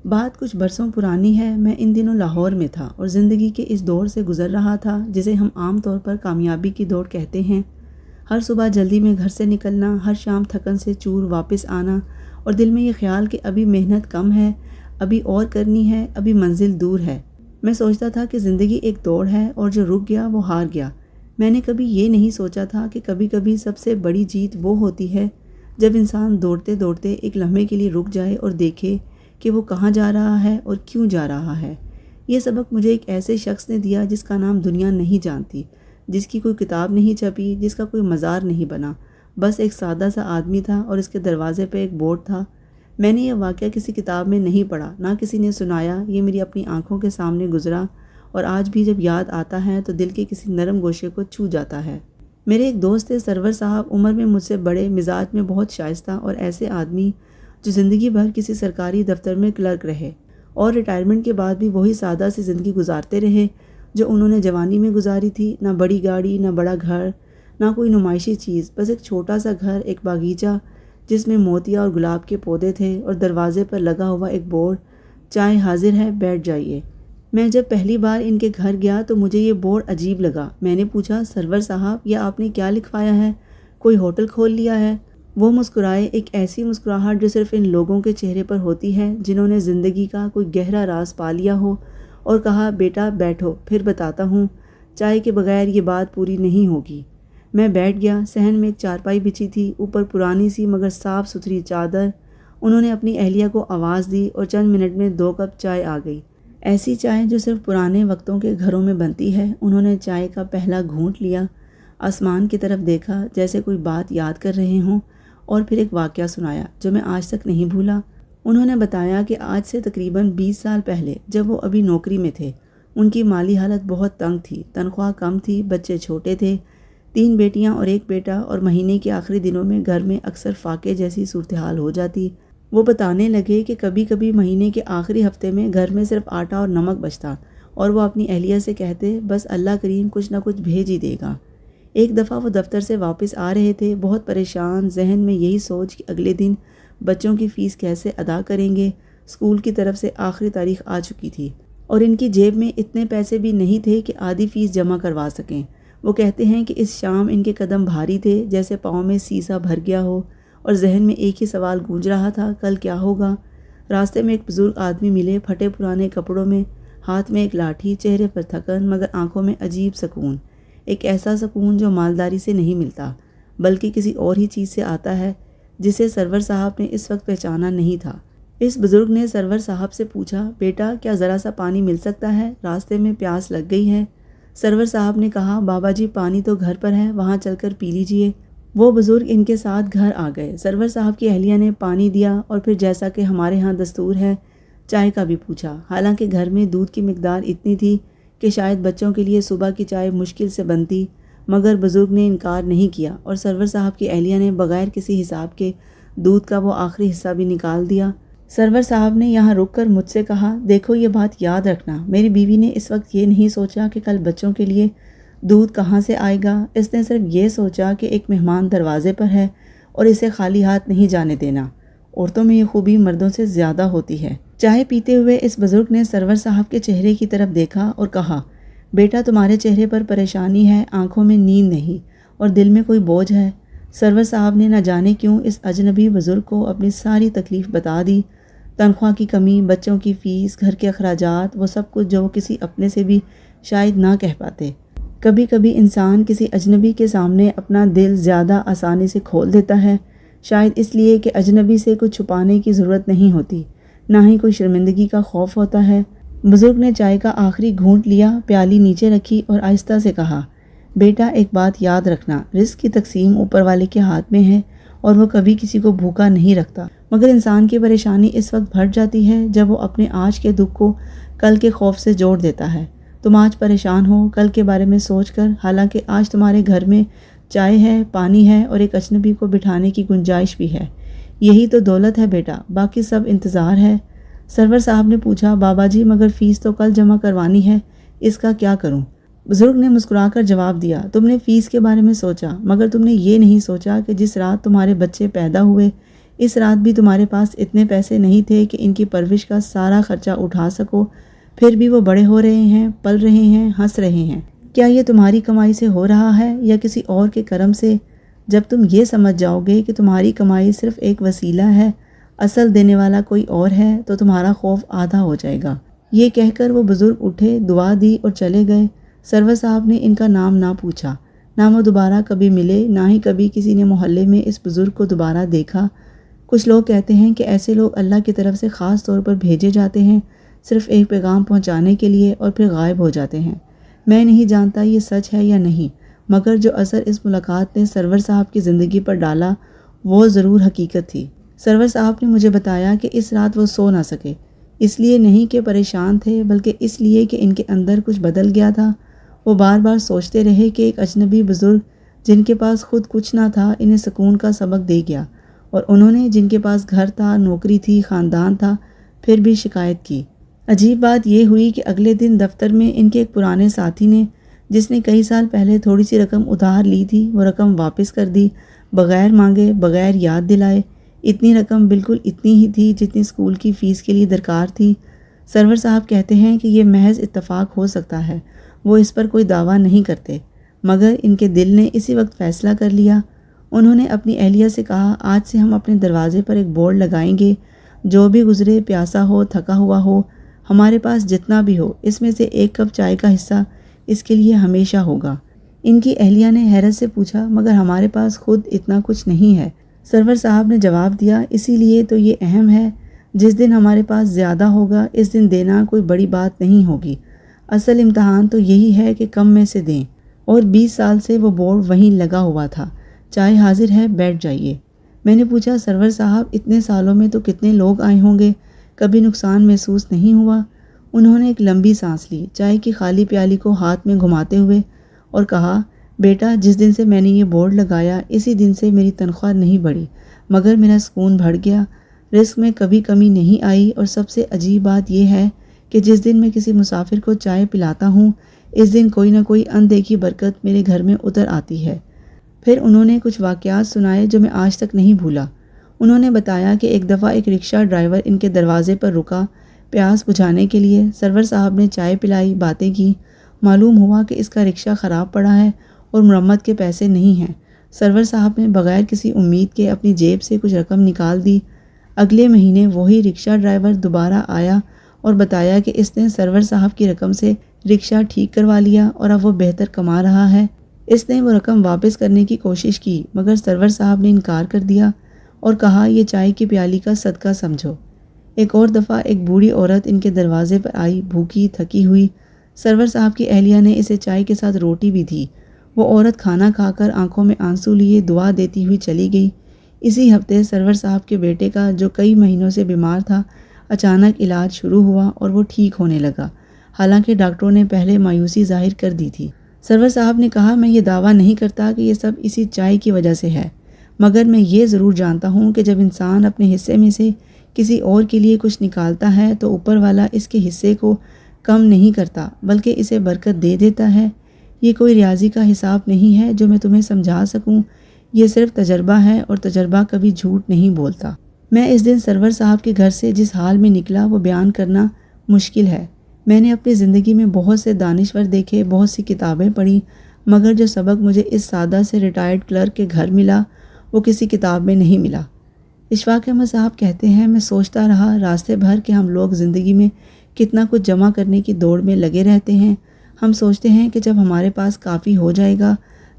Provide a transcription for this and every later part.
بات کچھ برسوں پرانی ہے۔ میں ان دنوں لاہور میں تھا اور زندگی کے اس دور سے گزر رہا تھا جسے ہم عام طور پر کامیابی کی دوڑ کہتے ہیں۔ ہر صبح جلدی میں گھر سے نکلنا، ہر شام تھکن سے چور واپس آنا، اور دل میں یہ خیال کہ ابھی محنت کم ہے، ابھی اور کرنی ہے، ابھی منزل دور ہے۔ میں سوچتا تھا کہ زندگی ایک دوڑ ہے اور جو رک گیا وہ ہار گیا۔ میں نے کبھی یہ نہیں سوچا تھا کہ کبھی کبھی سب سے بڑی جیت وہ ہوتی ہے جب انسان دوڑتے دوڑتے ایک لمحے کے لیے رک جائے اور دیکھے کہ وہ کہاں جا رہا ہے اور کیوں جا رہا ہے۔ یہ سبق مجھے ایک ایسے شخص نے دیا جس کا نام دنیا نہیں جانتی، جس کی کوئی کتاب نہیں چھپی، جس کا کوئی مزار نہیں بنا، بس ایک سادہ سا آدمی تھا اور اس کے دروازے پہ ایک بورڈ تھا۔ میں نے یہ واقعہ کسی کتاب میں نہیں پڑھا، نہ کسی نے سنایا، یہ میری اپنی آنکھوں کے سامنے گزرا، اور آج بھی جب یاد آتا ہے تو دل کے کسی نرم گوشے کو چھو جاتا ہے۔ میرے ایک دوست تھے سرور صاحب، عمر میں مجھ سے بڑے، مزاج میں بہت شائستہ، اور ایسے آدمی جو زندگی بھر کسی سرکاری دفتر میں کلرک رہے اور ریٹائرمنٹ کے بعد بھی وہی سادہ سی زندگی گزارتے رہے جو انہوں نے جوانی میں گزاری تھی۔ نہ بڑی گاڑی، نہ بڑا گھر، نہ کوئی نمائشی چیز، بس ایک چھوٹا سا گھر، ایک باغیچہ جس میں موتیا اور گلاب کے پودے تھے، اور دروازے پر لگا ہوا ایک بورڈ، چائے حاضر ہے، بیٹھ جائیے۔ میں جب پہلی بار ان کے گھر گیا تو مجھے یہ بورڈ عجیب لگا۔ میں نے پوچھا، سرور صاحب یہ آپ نے کیا لکھوایا ہے؟ کوئی ہوٹل کھول لیا ہے؟ وہ مسکرائے، ایک ایسی مسکراہٹ جو صرف ان لوگوں کے چہرے پر ہوتی ہے جنہوں نے زندگی کا کوئی گہرا راز پا لیا ہو، اور کہا، بیٹا بیٹھو، پھر بتاتا ہوں، چائے کے بغیر یہ بات پوری نہیں ہوگی۔ میں بیٹھ گیا۔ صحن میں ایک چارپائی بچھی تھی، اوپر پرانی سی مگر صاف ستھری چادر۔ انہوں نے اپنی اہلیہ کو آواز دی اور چند منٹ میں 2 کپ چائے آ گئی، ایسی چائے جو صرف پرانے وقتوں کے گھروں میں بنتی ہے۔ انہوں نے چائے کا پہلا گھونٹ لیا، آسمان کی طرف دیکھا جیسے کوئی بات یاد کر رہے ہوں، اور پھر ایک واقعہ سنایا جو میں آج تک نہیں بھولا۔ انہوں نے بتایا کہ آج سے تقریباً 20 سال پہلے جب وہ ابھی نوکری میں تھے، ان کی مالی حالت بہت تنگ تھی، تنخواہ کم تھی، بچے چھوٹے تھے، 3 بیٹیاں اور 1 بیٹا، اور مہینے کے آخری دنوں میں گھر میں اکثر فاقے جیسی صورتحال ہو جاتی۔ وہ بتانے لگے کہ کبھی کبھی مہینے کے آخری ہفتے میں گھر میں صرف آٹا اور نمک بچتا، اور وہ اپنی اہلیہ سے کہتے، بس اللہ کریم کچھ نہ کچھ بھیج ہی دے گا۔ ایک دفعہ وہ دفتر سے واپس آ رہے تھے، بہت پریشان، ذہن میں یہی سوچ کہ اگلے دن بچوں کی فیس کیسے ادا کریں گے۔ اسکول کی طرف سے آخری تاریخ آ چکی تھی اور ان کی جیب میں اتنے پیسے بھی نہیں تھے کہ آدھی فیس جمع کروا سکیں۔ وہ کہتے ہیں کہ اس شام ان کے قدم بھاری تھے، جیسے پاؤں میں سیسا بھر گیا ہو، اور ذہن میں ایک ہی سوال گونج رہا تھا، کل کیا ہوگا؟ راستے میں ایک بزرگ آدمی ملے، پھٹے پرانے کپڑوں میں، ہاتھ میں ایک لاٹھی، چہرے پر تھکن مگر آنکھوں میں عجیب سکون، ایک ایسا سکون جو مالداری سے نہیں ملتا بلکہ کسی اور ہی چیز سے آتا ہے جسے سرور صاحب نے اس وقت پہچانا نہیں تھا۔ اس بزرگ نے سرور صاحب سے پوچھا، بیٹا کیا ذرا سا پانی مل سکتا ہے؟ راستے میں پیاس لگ گئی ہے۔ سرور صاحب نے کہا، بابا جی پانی تو گھر پر ہے، وہاں چل کر پی لیجئے۔ وہ بزرگ ان کے ساتھ گھر آ گئے۔ سرور صاحب کی اہلیہ نے پانی دیا اور پھر جیسا کہ ہمارے ہاں دستور ہے چائے کا بھی پوچھا۔ حالانکہ گھر میں دودھ کی مقدار اتنی تھی کہ شاید بچوں کے لیے صبح کی چائے مشکل سے بنتی، مگر بزرگ نے انکار نہیں کیا، اور سرور صاحب کی اہلیہ نے بغیر کسی حساب کے دودھ کا وہ آخری حصہ بھی نکال دیا۔ سرور صاحب نے یہاں رک کر مجھ سے کہا، دیکھو یہ بات یاد رکھنا، میری بیوی نے اس وقت یہ نہیں سوچا کہ کل بچوں کے لیے دودھ کہاں سے آئے گا، اس نے صرف یہ سوچا کہ ایک مہمان دروازے پر ہے اور اسے خالی ہاتھ نہیں جانے دینا۔ عورتوں میں یہ خوبی مردوں سے زیادہ ہوتی ہے۔ چائے پیتے ہوئے اس بزرگ نے سرور صاحب کے چہرے کی طرف دیکھا اور کہا، بیٹا تمہارے چہرے پر پریشانی ہے، آنکھوں میں نیند نہیں، اور دل میں کوئی بوجھ ہے۔ سرور صاحب نے نہ جانے کیوں اس اجنبی بزرگ کو اپنی ساری تکلیف بتا دی، تنخواہ کی کمی، بچوں کی فیس، گھر کے اخراجات، وہ سب کچھ جو وہ کسی اپنے سے بھی شاید نہ کہہ پاتے۔ کبھی کبھی انسان کسی اجنبی کے سامنے اپنا دل زیادہ آسانی سے کھول دیتا ہے، شاید اس لیے کہ اجنبی سے کچھ چھپانے کی ضرورت نہیں ہوتی، نہ ہی کوئی شرمندگی کا خوف ہوتا ہے۔ بزرگ نے چائے کا آخری گھونٹ لیا، پیالی نیچے رکھی اور آہستہ سے کہا، بیٹا ایک بات یاد رکھنا، رزق کی تقسیم اوپر والے کے ہاتھ میں ہے اور وہ کبھی کسی کو بھوکا نہیں رکھتا، مگر انسان کی پریشانی اس وقت بڑھ جاتی ہے جب وہ اپنے آج کے دکھ کو کل کے خوف سے جوڑ دیتا ہے۔ تم آج پریشان ہو کل کے بارے میں سوچ کر، حالانکہ آج تمہارے گھر میں چائے ہے، پانی ہے اور ایک اجنبی کو بٹھانے کی گنجائش بھی ہے۔ یہی تو دولت ہے بیٹا، باقی سب انتظار ہے۔ سرور صاحب نے پوچھا، بابا جی مگر فیس تو کل جمع کروانی ہے، اس کا کیا کروں؟ بزرگ نے مسکرا کر جواب دیا، تم نے فیس کے بارے میں سوچا، مگر تم نے یہ نہیں سوچا کہ جس رات تمہارے بچے پیدا ہوئے اس رات بھی تمہارے پاس اتنے پیسے نہیں تھے کہ ان کی پرورش کا سارا خرچہ اٹھا سکو، پھر بھی وہ بڑے ہو رہے ہیں، پل رہے ہیں، ہنس رہے ہیں۔ کیا یہ تمہاری کمائی سے ہو رہا ہے یا کسی اور کے کرم سے؟ جب تم یہ سمجھ جاؤ گے کہ تمہاری کمائی صرف ایک وسیلہ ہے، اصل دینے والا کوئی اور ہے، تو تمہارا خوف آدھا ہو جائے گا۔ یہ کہہ کر وہ بزرگ اٹھے، دعا دی اور چلے گئے۔ سرور صاحب نے ان کا نام نہ پوچھا، نہ وہ دوبارہ کبھی ملے، نہ ہی کبھی کسی نے محلے میں اس بزرگ کو دوبارہ دیکھا۔ کچھ لوگ کہتے ہیں کہ ایسے لوگ اللہ کی طرف سے خاص طور پر بھیجے جاتے ہیں، صرف ایک پیغام پہنچانے کے لیے، اور پھر غائب ہو جاتے ہیں۔ میں نہیں جانتا یہ سچ ہے یا نہیں، مگر جو اثر اس ملاقات نے سرور صاحب کی زندگی پر ڈالا وہ ضرور حقیقت تھی۔ سرور صاحب نے مجھے بتایا کہ اس رات وہ سو نہ سکے، اس لیے نہیں کہ پریشان تھے، بلکہ اس لیے کہ ان کے اندر کچھ بدل گیا تھا۔ وہ بار بار سوچتے رہے کہ ایک اجنبی بزرگ جن کے پاس خود کچھ نہ تھا انہیں سکون کا سبق دے گیا، اور انہوں نے جن کے پاس گھر تھا، نوکری تھی، خاندان تھا، پھر بھی شکایت کی۔ عجیب بات یہ ہوئی کہ اگلے دن دفتر میں ان کے ایک پرانے ساتھی نے، جس نے کئی سال پہلے تھوڑی سی رقم ادھار لی تھی، وہ رقم واپس کر دی، بغیر مانگے، بغیر یاد دلائے۔ اتنی رقم بالکل اتنی ہی تھی جتنی اسکول کی فیس کے لیے درکار تھی۔ سرور صاحب کہتے ہیں کہ یہ محض اتفاق ہو سکتا ہے، وہ اس پر کوئی دعویٰ نہیں کرتے، مگر ان کے دل نے اسی وقت فیصلہ کر لیا۔ انہوں نے اپنی اہلیہ سے کہا، آج سے ہم اپنے دروازے پر ایک بورڈ لگائیں گے، جو بھی گزرے، پیاسا ہو، تھکا ہوا ہو، ہمارے پاس جتنا بھی ہو، اس میں سے ایک کپ چائے کا حصہ اس کے لیے ہمیشہ ہوگا۔ ان کی اہلیہ نے حیرت سے پوچھا، مگر ہمارے پاس خود اتنا کچھ نہیں ہے۔ سرور صاحب نے جواب دیا، اسی لیے تو یہ اہم ہے، جس دن ہمارے پاس زیادہ ہوگا اس دن دینا کوئی بڑی بات نہیں ہوگی، اصل امتحان تو یہی ہے کہ کم میں سے دیں۔ اور 20 سال سے وہ بورڈ وہیں لگا ہوا تھا، چائے حاضر ہے، بیٹھ جائیے۔ میں نے پوچھا، سرور صاحب اتنے سالوں میں تو کتنے لوگ آئے ہوں گے، کبھی نقصان محسوس نہیں ہوا؟ انہوں نے ایک لمبی سانس لی، چائے کی خالی پیالی کو ہاتھ میں گھماتے ہوئے، اور کہا، بیٹا، جس دن سے میں نے یہ بورڈ لگایا اسی دن سے میری تنخواہ نہیں بڑھی، مگر میرا سکون بڑھ گیا، رزق میں کبھی کمی نہیں آئی، اور سب سے عجیب بات یہ ہے کہ جس دن میں کسی مسافر کو چائے پلاتا ہوں اس دن کوئی نہ کوئی اندیکھی برکت میرے گھر میں اتر آتی ہے۔ پھر انہوں نے کچھ واقعات سنائے جو میں آج تک نہیں بھولا۔ انہوں نے بتایا کہ ایک دفعہ ایک رکشہ ڈرائیور ان کے دروازے پر رکا پیاس بجھانے کے لیے۔ سرور صاحب نے چائے پلائی، باتیں کی، معلوم ہوا کہ اس کا رکشہ خراب پڑا ہے اور مرمت کے پیسے نہیں ہیں۔ سرور صاحب نے بغیر کسی امید کے اپنی جیب سے کچھ رقم نکال دی۔ اگلے مہینے وہی رکشہ ڈرائیور دوبارہ آیا اور بتایا کہ اس نے سرور صاحب کی رقم سے رکشہ ٹھیک کروا لیا اور اب وہ بہتر کما رہا ہے۔ اس نے وہ رقم واپس کرنے کی کوشش کی، مگر سرور صاحب نے انکار کر دیا اور کہا، یہ چائے کی پیالی کا صدقہ سمجھو۔ ایک اور دفعہ ایک بوڑھی عورت ان کے دروازے پر آئی، بھوکی تھکی ہوئی۔ سرور صاحب کی اہلیہ نے اسے چائے کے ساتھ روٹی بھی دی۔ وہ عورت کھانا کھا کر آنکھوں میں آنسو لیے دعا دیتی ہوئی چلی گئی۔ اسی ہفتے سرور صاحب کے بیٹے کا، جو کئی مہینوں سے بیمار تھا، اچانک علاج شروع ہوا اور وہ ٹھیک ہونے لگا، حالانکہ ڈاکٹروں نے پہلے مایوسی ظاہر کر دی تھی۔ سرور صاحب نے کہا، میں یہ دعویٰ نہیں کرتا کہ یہ سب اسی چائے کی وجہ سے ہے، مگر میں یہ ضرور جانتا ہوں کہ جب انسان اپنے حصے میں سے کسی اور کے لیے کچھ نکالتا ہے تو اوپر والا اس کے حصے کو کم نہیں کرتا بلکہ اسے برکت دے دیتا ہے۔ یہ کوئی ریاضی کا حساب نہیں ہے جو میں تمہیں سمجھا سکوں، یہ صرف تجربہ ہے، اور تجربہ کبھی جھوٹ نہیں بولتا۔ میں اس دن سرور صاحب کے گھر سے جس حال میں نکلا وہ بیان کرنا مشکل ہے۔ میں نے اپنی زندگی میں بہت سے دانشور دیکھے، بہت سی کتابیں پڑھی، مگر جو سبق مجھے اس سادہ سے ریٹائرڈ کلرک کے گھر ملا وہ کسی کتاب میں نہیں ملا۔ اشفاق احمد صاحب کہتے ہیں، میں سوچتا رہا راستے بھر کہ ہم لوگ زندگی میں کتنا کچھ جمع کرنے کی دوڑ میں لگے رہتے ہیں۔ ہم سوچتے ہیں کہ جب ہمارے پاس کافی ہو جائے گا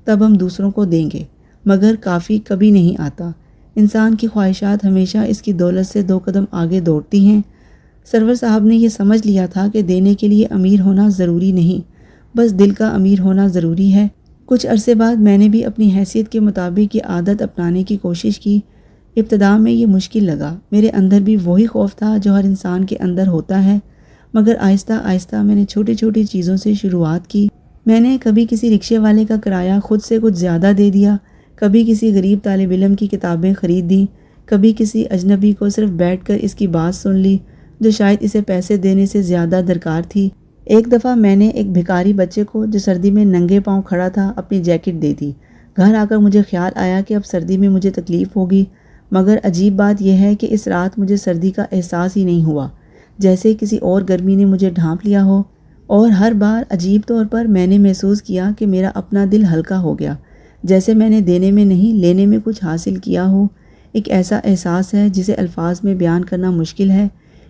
تب ہم دوسروں کو دیں گے، مگر کافی کبھی نہیں آتا۔ انسان کی خواہشات ہمیشہ اس کی دولت سے 2 قدم آگے دوڑتی ہیں۔ سرور صاحب نے یہ سمجھ لیا تھا کہ دینے کے لیے امیر ہونا ضروری نہیں، بس دل کا امیر ہونا ضروری ہے۔ کچھ عرصے بعد میں نے بھی اپنی حیثیت کے مطابق یہ عادت اپنانے کی کوشش کی۔ ابتدا میں یہ مشکل لگا، میرے اندر بھی وہی خوف تھا جو ہر انسان کے اندر ہوتا ہے، مگر آہستہ آہستہ میں نے چھوٹی چھوٹی چیزوں سے شروعات کی۔ میں نے کبھی کسی رکشے والے کا کرایہ خود سے کچھ زیادہ دے دیا، کبھی کسی غریب طالب علم کی کتابیں خرید دیں، کبھی کسی اجنبی کو صرف بیٹھ کر اس کی بات سن لی جو شاید اسے پیسے دینے سے زیادہ درکار تھی۔ ایک دفعہ میں نے ایک بھکاری بچے کو جو سردی میں ننگے پاؤں کھڑا تھا اپنی جیکٹ دے دی۔ گھر آ کر مجھے خیال آیا کہ اب سردی میں مجھے تکلیف ہوگی، مگر عجیب بات یہ ہے کہ اس رات مجھے سردی کا احساس ہی نہیں ہوا، جیسے کسی اور گرمی نے مجھے ڈھانپ لیا ہو، اور ہر بار عجیب طور پر میں نے محسوس کیا کہ میرا اپنا دل ہلکا ہو گیا، جیسے میں نے دینے میں نہیں لینے میں کچھ حاصل کیا ہو۔ ایک ایسا احساس ہے جسے الفاظ میں بیان کرنا مشکل ہے۔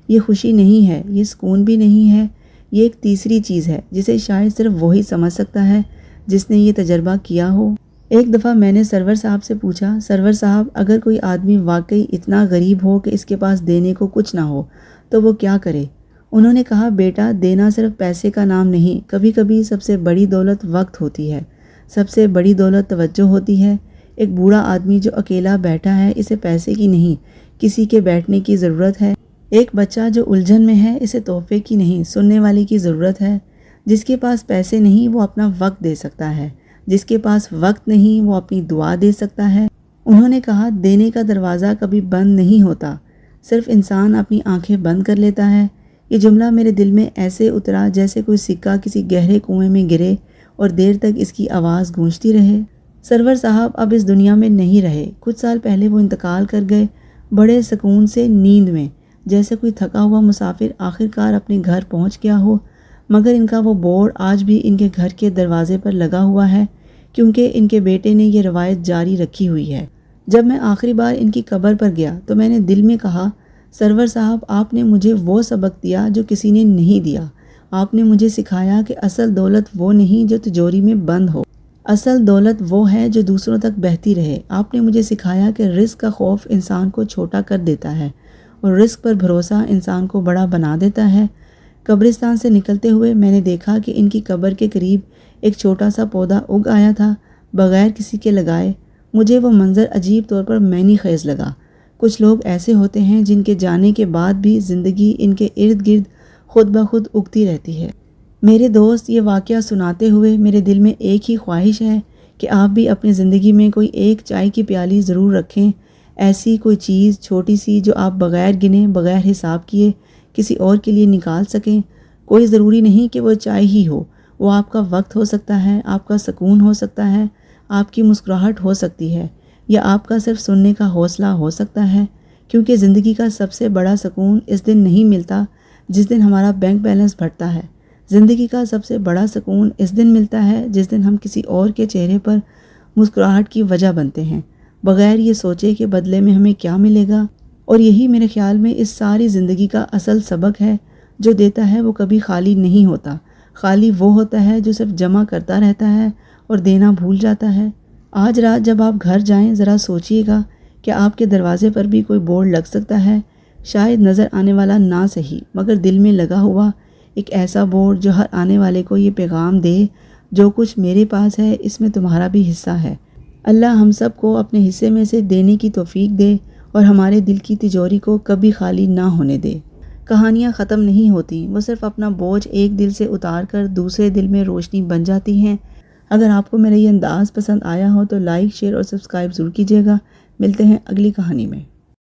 یہ خوشی نہیں ہے، یہ سکون بھی نہیں ہے، یہ ایک تیسری چیز ہے جسے شاید صرف وہی سمجھ سکتا ہے جس نے یہ تجربہ کیا ہو۔ ایک دفعہ میں نے سرور صاحب سے پوچھا، سرور صاحب اگر کوئی آدمی واقعی اتنا غریب ہو کہ اس کے پاس دینے کو کچھ نہ ہو تو وہ کیا کرے؟ انہوں نے کہا، بیٹا دینا صرف پیسے کا نام نہیں، کبھی کبھی سب سے بڑی دولت وقت ہوتی ہے، سب سے بڑی دولت توجہ ہوتی ہے۔ ایک بوڑھا آدمی جو اکیلا بیٹھا ہے اسے پیسے کی نہیں کسی کے بیٹھنے کی ضرورت ہے۔ ایک بچہ جو الجھن میں ہے اسے تحفے کی نہیں سننے والے کی ضرورت ہے۔ جس کے پاس پیسے نہیں وہ اپنا وقت دے سکتا ہے، جس کے پاس وقت نہیں وہ اپنی دعا دے سکتا ہے۔ انہوں نے کہا، دینے کا دروازہ کبھی بند نہیں ہوتا، صرف انسان اپنی آنکھیں بند کر لیتا ہے۔ یہ جملہ میرے دل میں ایسے اترا جیسے کوئی سکہ کسی گہرے کنویں میں گرے اور دیر تک اس کی آواز گونجتی رہے۔ سرور صاحب اب اس دنیا میں نہیں رہے، کچھ سال پہلے وہ انتقال کر گئے، بڑے سکون سے نیند میں، جیسے کوئی تھکا ہوا مسافر آخرکار اپنے گھر پہنچ گیا ہو۔ مگر ان کا وہ بورڈ آج بھی ان کے گھر کے دروازے پر لگا ہوا ہے، کیونکہ ان کے بیٹے نے یہ روایت جاری رکھی ہوئی ہے۔ جب میں آخری بار ان کی قبر پر گیا تو میں نے دل میں کہا، سرور صاحب آپ نے مجھے وہ سبق دیا جو کسی نے نہیں دیا۔ آپ نے مجھے سکھایا کہ اصل دولت وہ نہیں جو تجوری میں بند ہو، اصل دولت وہ ہے جو دوسروں تک بہتی رہے۔ آپ نے مجھے سکھایا کہ رزق کا خوف انسان کو چھوٹا کر دیتا ہے اور رزق پر بھروسہ انسان کو بڑا بنا دیتا ہے۔ قبرستان سے نکلتے ہوئے میں نے دیکھا کہ ان کی قبر کے قریب ایک چھوٹا سا پودا اگ آیا تھا، بغیر کسی کے لگائے۔ مجھے وہ منظر عجیب طور پر معنی خیز لگا۔ کچھ لوگ ایسے ہوتے ہیں جن کے جانے کے بعد بھی زندگی ان کے ارد گرد خود بخود اگتی رہتی ہے۔ میرے دوست، یہ واقعہ سناتے ہوئے میرے دل میں ایک ہی خواہش ہے کہ آپ بھی اپنی زندگی میں کوئی ایک چائے کی پیالی ضرور رکھیں، ایسی کوئی چیز چھوٹی سی جو آپ بغیر گنے بغیر حساب کیے کسی اور کے لیے نکال سکیں۔ کوئی ضروری نہیں کہ وہ چائے ہی ہو، وہ آپ کا وقت ہو سکتا ہے، آپ کا سکون ہو سکتا ہے، آپ کی مسکراہٹ ہو سکتی ہے، یا آپ کا صرف سننے کا حوصلہ ہو سکتا ہے، کیونکہ زندگی کا سب سے بڑا سکون اس دن نہیں ملتا جس دن ہمارا بینک بیلنس بڑھتا ہے۔ زندگی کا سب سے بڑا سکون اس دن ملتا ہے جس دن ہم کسی اور کے چہرے پر مسکراہٹ کی وجہ بنتے ہیں، بغیر یہ سوچے کہ بدلے میں ہمیں کیا ملے گا۔ اور یہی میرے خیال میں اس ساری زندگی کا اصل سبق ہے۔ جو دیتا ہے وہ کبھی خالی نہیں ہوتا، خالی وہ ہوتا ہے جو صرف جمع کرتا رہتا ہے اور دینا بھول جاتا ہے۔ آج رات جب آپ گھر جائیں ذرا سوچئے گا کہ آپ کے دروازے پر بھی کوئی بورڈ لگ سکتا ہے، شاید نظر آنے والا نہ صحیح مگر دل میں لگا ہوا ایک ایسا بورڈ جو ہر آنے والے کو یہ پیغام دے، جو کچھ میرے پاس ہے اس میں تمہارا بھی حصہ ہے۔ اللہ ہم سب کو اپنے حصے میں سے دینے کی توفیق دے اور ہمارے دل کی تجوری کو کبھی خالی نہ ہونے دے۔ کہانیاں ختم نہیں ہوتی، وہ صرف اپنا بوجھ ایک دل سے اتار کر دوسرے دل میں روشنی بن جاتی ہیں۔ اگر آپ کو میرا یہ انداز پسند آیا ہو تو لائک، شیئر اور سبسکرائب ضرور کیجیے گا۔ ملتے ہیں اگلی کہانی میں۔